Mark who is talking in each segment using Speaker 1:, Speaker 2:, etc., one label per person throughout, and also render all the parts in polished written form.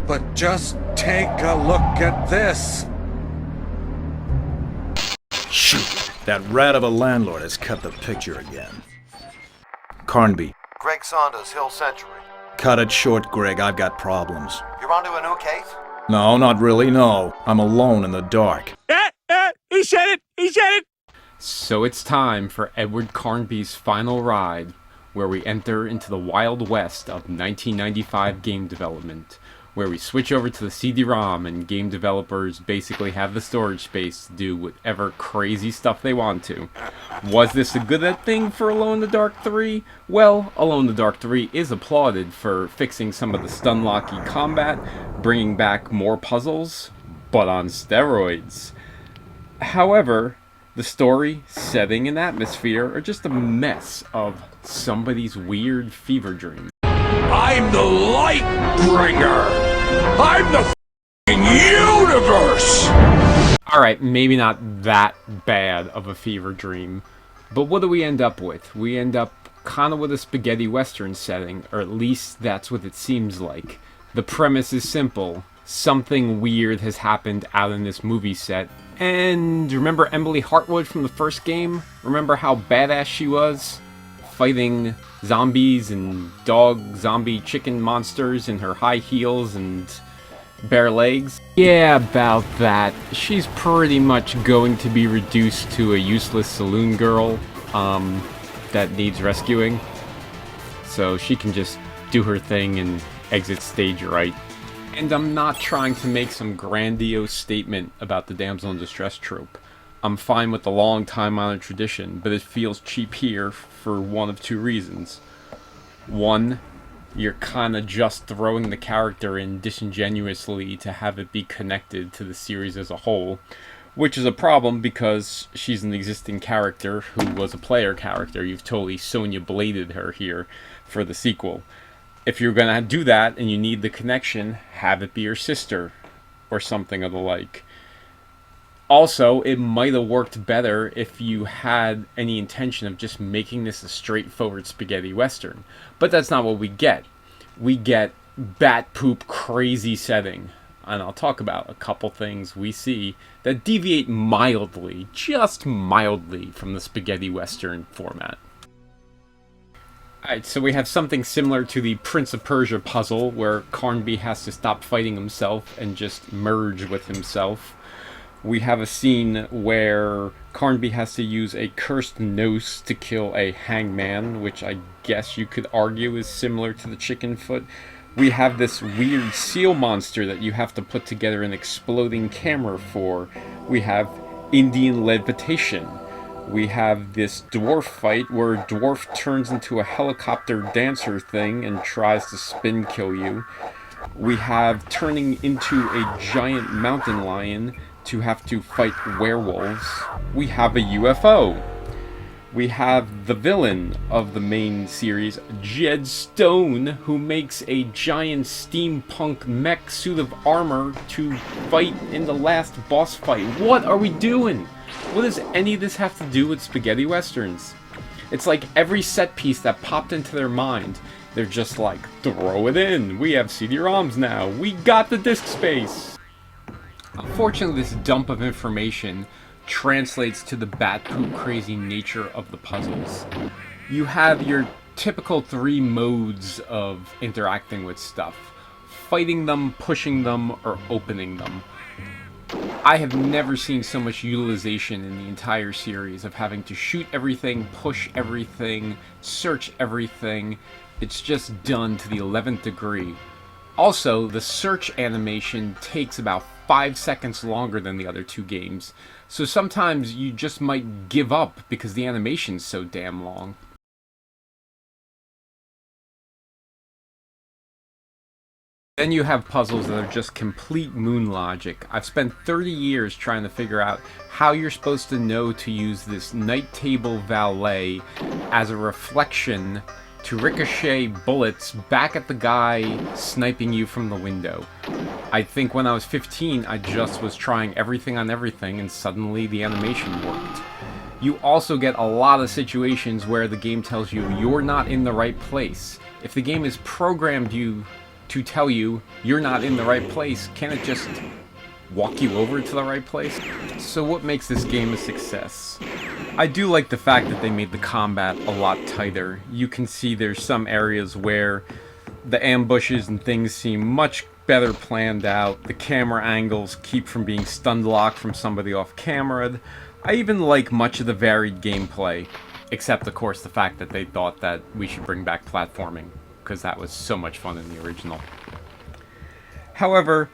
Speaker 1: But just take a look at this.
Speaker 2: Shoot, that rat of a landlord has cut the picture again. Carnby.
Speaker 3: Greg Saunders, Hill Century.
Speaker 2: Cut it short, Greg. I've got problems.
Speaker 3: You're onto a new case?
Speaker 2: No, not really, no. I'm alone in the dark.
Speaker 4: He said it! So it's time for Edward Carnby's final ride, where we enter into the Wild West of 1995 game development, where we switch over to the CD-ROM and game developers basically have the storage space to do whatever crazy stuff they want to. Was this a good thing for Alone in the Dark 3? Well, Alone in the Dark 3 is applauded for fixing some of the stun-locky combat, bringing back more puzzles, but on steroids. However, the story, setting, and atmosphere are just a mess of somebody's weird fever dream.
Speaker 5: I'm the light bringer! I'm the f***ing universe!
Speaker 4: Alright, maybe not that bad of a fever dream, but what do we end up with? We end up kind of with a spaghetti western setting, or at least that's what it seems like. The premise is simple. Something weird has happened out in this movie set. And remember Emily Hartwood from the first game? Remember how badass she was? Fighting zombies and dog zombie chicken monsters in her high heels and bare legs? Yeah, about that. She's pretty much going to be reduced to a useless saloon girl that needs rescuing. So she can just do her thing and exit stage right. And I'm not trying to make some grandiose statement about the damsel in distress trope. I'm fine with the long time-honored tradition, but it feels cheap here for one of two reasons. One, you're kinda just throwing the character in disingenuously to have it be connected to the series as a whole, which is a problem because she's an existing character who was a player character. You've totally Sonya Bladed her here for the sequel. If you're gonna do that and you need the connection, have it be your sister or something of the like. Also, it might have worked better if you had any intention of just making this a straightforward spaghetti western. But that's not what we get. We get Batpoop-Crazy setting. And I'll talk about a couple things we see that deviate mildly, just mildly, from the spaghetti western format. Alright, so we have something similar to the Prince of Persia puzzle, where Carnby has to stop fighting himself and just merge with himself. We have a scene where Carnby has to use a cursed noose to kill a hangman, which I guess you could argue is similar to the chicken foot. We have this weird seal monster that you have to put together an exploding camera for. We have Indian levitation. We have this dwarf fight where a dwarf turns into a helicopter dancer thing and tries to spin kill you. We have turning into a giant mountain lion to have to fight werewolves. We have a UFO. We have the villain of the main series, Jed Stone, who makes a giant steampunk mech suit of armor to fight in the last boss fight. What are we doing? What does any of this have to do with spaghetti westerns? It's like every set piece that popped into their mind, they're just like, throw it in. We have CD-ROMs now. We got the disk space. Unfortunately, this dump of information translates to the Batpoop-Crazy nature of the puzzles. You have your typical three modes of interacting with stuff. Fighting them, pushing them, or opening them. I have never seen so much utilization in the entire series of having to shoot everything, push everything, search everything. It's just done to the 11th degree. Also, the search animation takes about 5 seconds longer than the other two games, so sometimes you just might give up because the animation's so damn long. Then you have puzzles that are just complete moon logic. I've spent 30 years trying to figure out how you're supposed to know to use this night table valet as a reflection to ricochet bullets back at the guy sniping you from the window. I think when I was 15, I just was trying everything on everything, and suddenly the animation worked. You also get a lot of situations where the game tells you you're not in the right place. If the game has programmed you to tell you you're not in the right place? Can't it just walk you over to the right place? So what makes this game a success? I do like the fact that they made the combat a lot tighter. You can see there's some areas where the ambushes and things seem much better planned out. The camera angles keep from being stun locked from somebody off camera. I even like much of the varied gameplay, except of course the fact that they thought that we should bring back platforming, because that was so much fun in the original. However,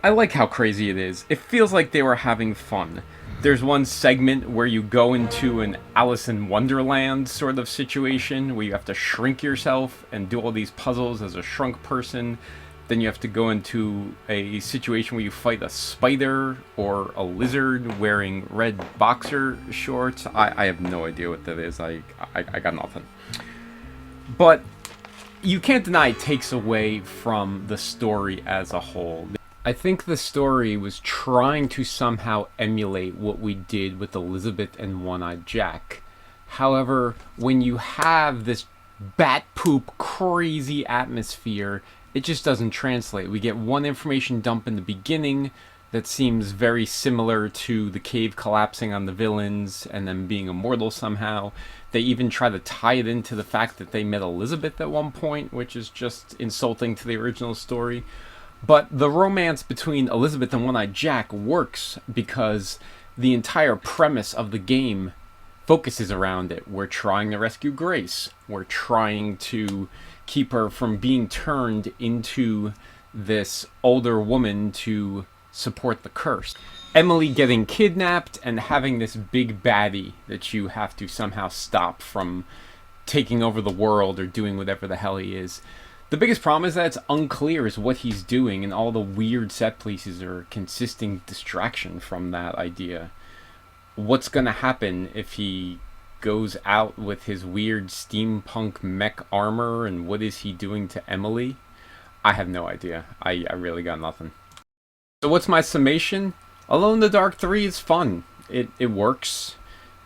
Speaker 4: I like how crazy it is. It feels like they were having fun. There's one segment where you go into an Alice in Wonderland sort of situation where you have to shrink yourself and do all these puzzles as a shrunk person. Then you have to go into a situation where you fight a spider or a lizard wearing red boxer shorts. I have no idea what that is. I got nothing. But you can't deny it takes away from the story as a whole. I think the story was trying to somehow emulate what we did with Elizabeth and One-Eyed Jack. However, when you have this Batpoop-Crazy atmosphere, it just doesn't translate. We get one information dump in the beginning that seems very similar to the cave collapsing on the villains and them being immortal somehow. They even try to tie it into the fact that they met Elizabeth at one point, which is just insulting to the original story. But the romance between Elizabeth and One-Eyed Jack works because the entire premise of the game focuses around it. We're trying to rescue Grace. We're trying to keep her from being turned into this older woman to support the curse. Emily getting kidnapped and having this big baddie that you have to somehow stop from taking over the world or doing whatever the hell he is. The biggest problem is that it's unclear as what he's doing, and all the weird set pieces are a consistent distraction from that idea. What's gonna happen if he goes out with his weird steampunk mech armor, and what is he doing to Emily? I have no idea. I really got nothing. So what's my summation? Alone in the Dark 3 is fun. It works.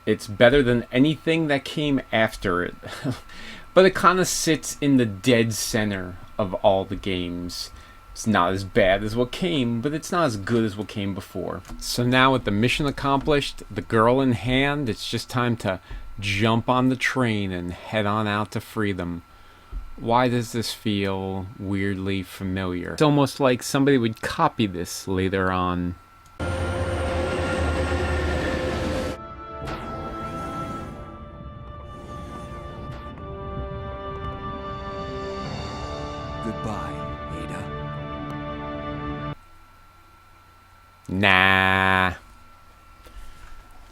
Speaker 4: It's better than anything that came after it. But it kind of sits in the dead center of all the games. It's not as bad as what came, but it's not as good as what came before. So now with the mission accomplished, the girl in hand, it's just time to jump on the train and head on out to freedom. Why does this feel weirdly familiar? It's almost like somebody would copy this later on.
Speaker 1: Goodbye, Ada.
Speaker 4: Nah.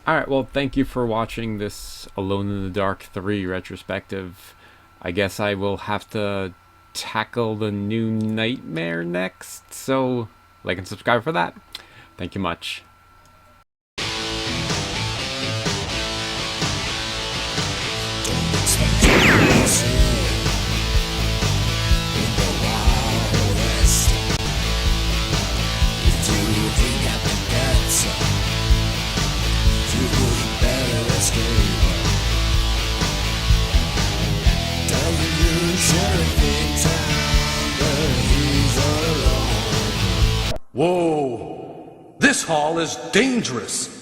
Speaker 4: Alright, well, thank you for watching this Alone in the Dark 3 retrospective. I guess I will have to tackle the new nightmare next, so like and subscribe for that. Thank you much.
Speaker 5: Whoa! This hall is dangerous.